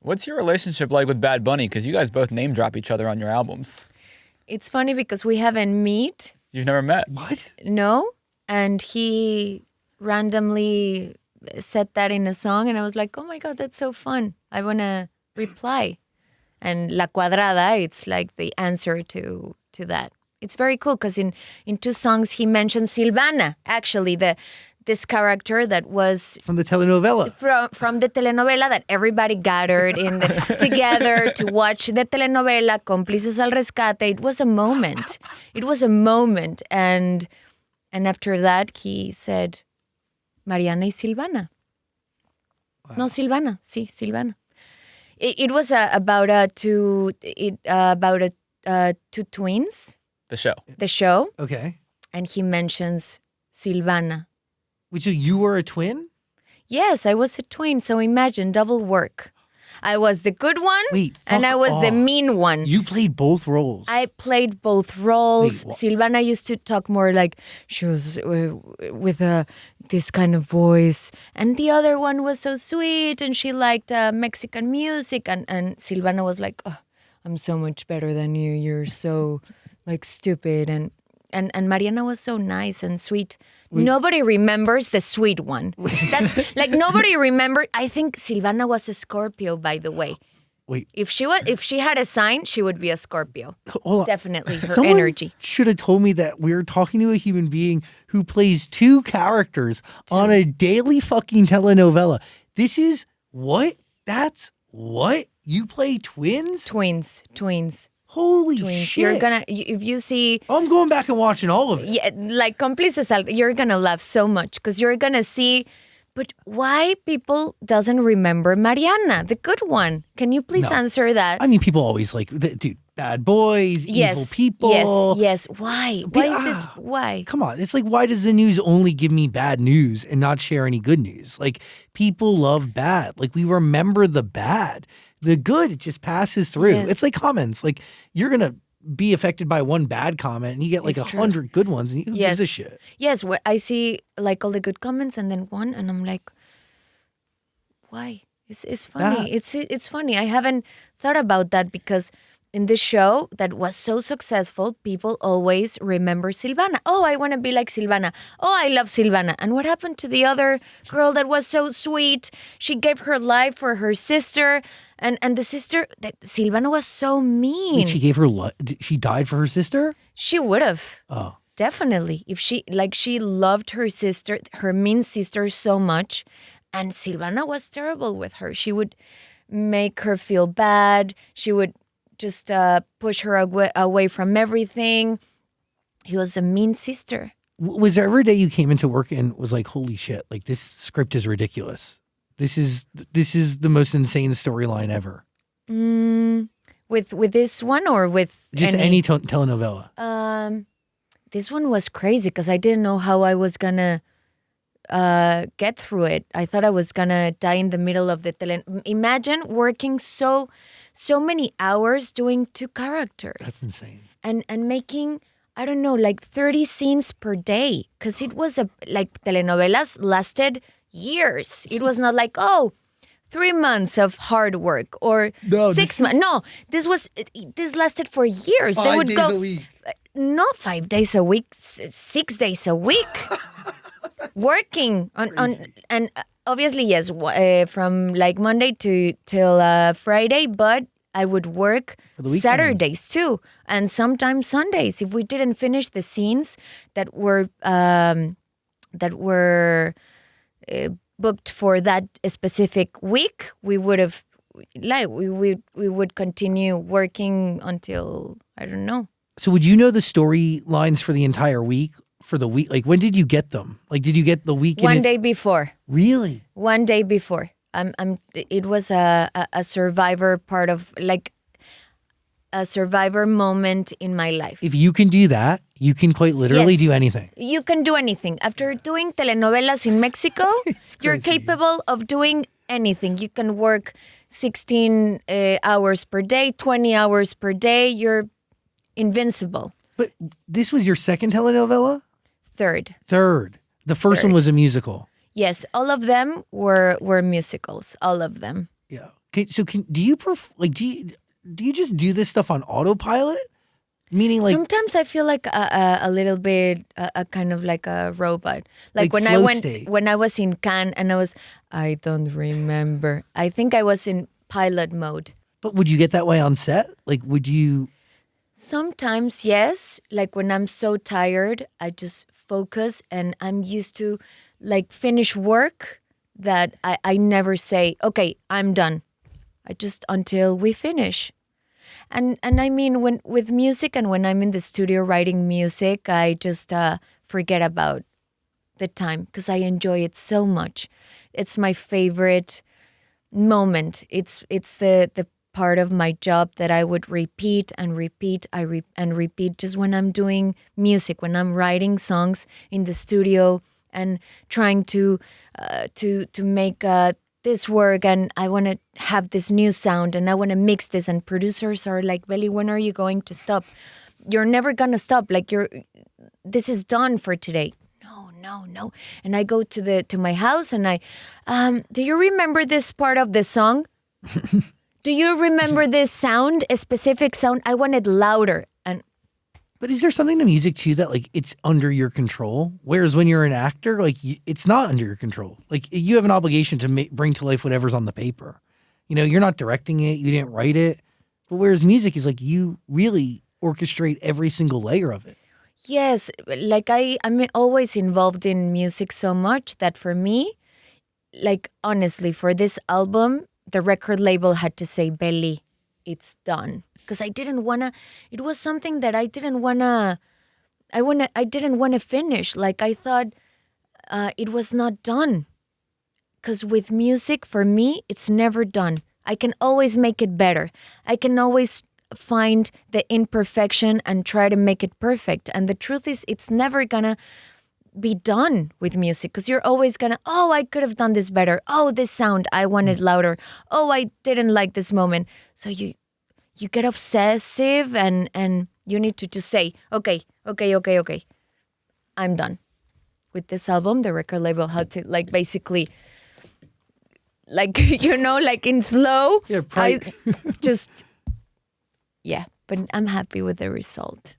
What's your relationship like with Bad Bunny? Because you guys both name drop each other on your albums. It's funny because we haven't met. You've never met? What? No. And he randomly said that in a song, and I was like, oh my God, that's so fun. I want to reply. And La Cuadrada, it's like the answer to that. It's very cool because in 2 songs he mentioned Silvana, actually, this character that was From the telenovela. from the telenovela that everybody gathered together to watch the telenovela Cómplices Al Rescate. It was a moment. And after that he said Mariana y Silvana. Wow. No, Silvana. Sí, Silvana. It was about two twins. The show. Okay. And he mentions Silvana. Wait, so you were a twin? Yes, I was a twin. So imagine double work. I was the good one, and I was the mean one. You played both roles. I played both roles. Wait, Silvana used to talk more like she was with this kind of voice. And the other one was so sweet, and she liked Mexican music. And Silvana was like, oh, I'm so much better than you. You're so like stupid. And Mariana was so nice and sweet. Wait. Nobody remembers the sweet one. That's like nobody remembered. I think Silvana was a Scorpio, by the way. Wait. If she had a sign, she would be a Scorpio. Definitely her Someone energy. Should have told me that we're talking to a human being who plays 2 characters on a daily fucking telenovela. This is what? That's what? You play twins? Twins. Holy twins. shit. If you see... I'm going back and watching all of it. Yeah, like Cómplices, you're going to laugh so much because you're going to see... But why people doesn't remember Mariana, the good one? Can you please answer that? I mean, people always like, dude, bad boys, evil people. Yes. Why? Why is this? Why? Come on. It's like, why does the news only give me bad news and not share any good news? Like, people love bad. Like, we remember the bad. The good, it just passes through. Yes. It's like comments. Like, you're going to be affected by one bad comment and you get like 100 good ones and you gives a shit. Yes, I see like all the good comments and then one and I'm like, why? It's funny. It's funny. I haven't thought about that because in this show that was so successful, people always remember Silvana. Oh, I want to be like Silvana. Oh, I love Silvana. And what happened to the other girl that was so sweet? She gave her life for her sister. And the sister, Silvana was so mean. Wait, she gave her she died for her sister? She would have. Oh. Definitely. If she loved her sister, her mean sister so much. And Silvana was terrible with her. She would make her feel bad. She would just push her away from everything. He was a mean sister. Was there ever a day you came into work and was like, holy shit, like this script is ridiculous? This is the most insane storyline ever. With this one or with just any telenovela? This one was crazy because I didn't know how I was gonna get through it. I thought I was gonna die in the middle of the Imagine working so many hours doing 2 characters. That's insane. And making, I don't know, like 30 scenes per day because it was like telenovelas lasted years. It was not like, 3 months of hard work or 6 months. No, this lasted for years. 5 days a week. No, 5 days a week, 6 days a week. Working on and obviously yes, from like Monday till Friday, but I would work Saturdays too, and sometimes Sundays if we didn't finish the scenes that were booked for that specific week. We would have we would continue working until I don't know. So would you know the storylines for the entire week? For the week, like when did you get them? Like, did you get the week? One day before. Really? One day before. It was a survivor part of like a survivor moment in my life. If you can do that, you can quite literally do anything. You can do anything. After doing telenovelas in Mexico, you're capable of doing anything. You can work 16 hours per day, 20 hours per day. You're invincible. But this was your second telenovela? Third. The first one was a musical. Yes, all of them were musicals. All of them. Yeah. Do you do you just do this stuff on autopilot? Meaning, like, sometimes I feel like a little bit a kind of like a robot. Like when flow state. when I was in Cannes and I don't remember. I think I was in pilot mode. but would you get that way on set? Like, would you? Sometimes, yes. Like when I'm so tired, I just focus and I'm used to like finish work that I never say, okay, I'm done. I just until we finish. And I mean, when with music and when I'm in the studio writing music, I just forget about the time because I enjoy it so much. It's my favorite moment. It's the part of my job that I would repeat and repeat, and repeat just when I'm doing music, when I'm writing songs in the studio and trying to make this work, and I want to have this new sound and I want to mix this, and producers are like, Belly, when are you going to stop? You're never gonna stop. Like this is done for today. No. And I go to my house and I, do you remember this part of the song? Do you remember this sound, a specific sound? I want it louder. And But is there something to music too that like it's under your control? Whereas when you're an actor, like it's not under your control. Like you have an obligation to bring to life whatever's on the paper. You know, you're not directing it, you didn't write it. But whereas music is like you really orchestrate every single layer of it. yes, like I'm always involved in music so much that for me, like honestly, for this album, the record label had to say, Belly, it's done. Because I didn't wanna. It was something that I didn't wanna. I didn't wanna finish. Like I thought, it was not done. Because with music, for me, it's never done. I can always make it better. I can always find the imperfection and try to make it perfect. And the truth is, it's never gonna be done with music because you're always gonna, oh, I could have done this better. Oh, this sound, I want it louder. Oh, I didn't like this moment. So you get obsessive and you need to just say, okay. I'm done. With this album, the record label had to like basically like, you know, like in slow. Yeah, I just, yeah, but I'm happy with the result.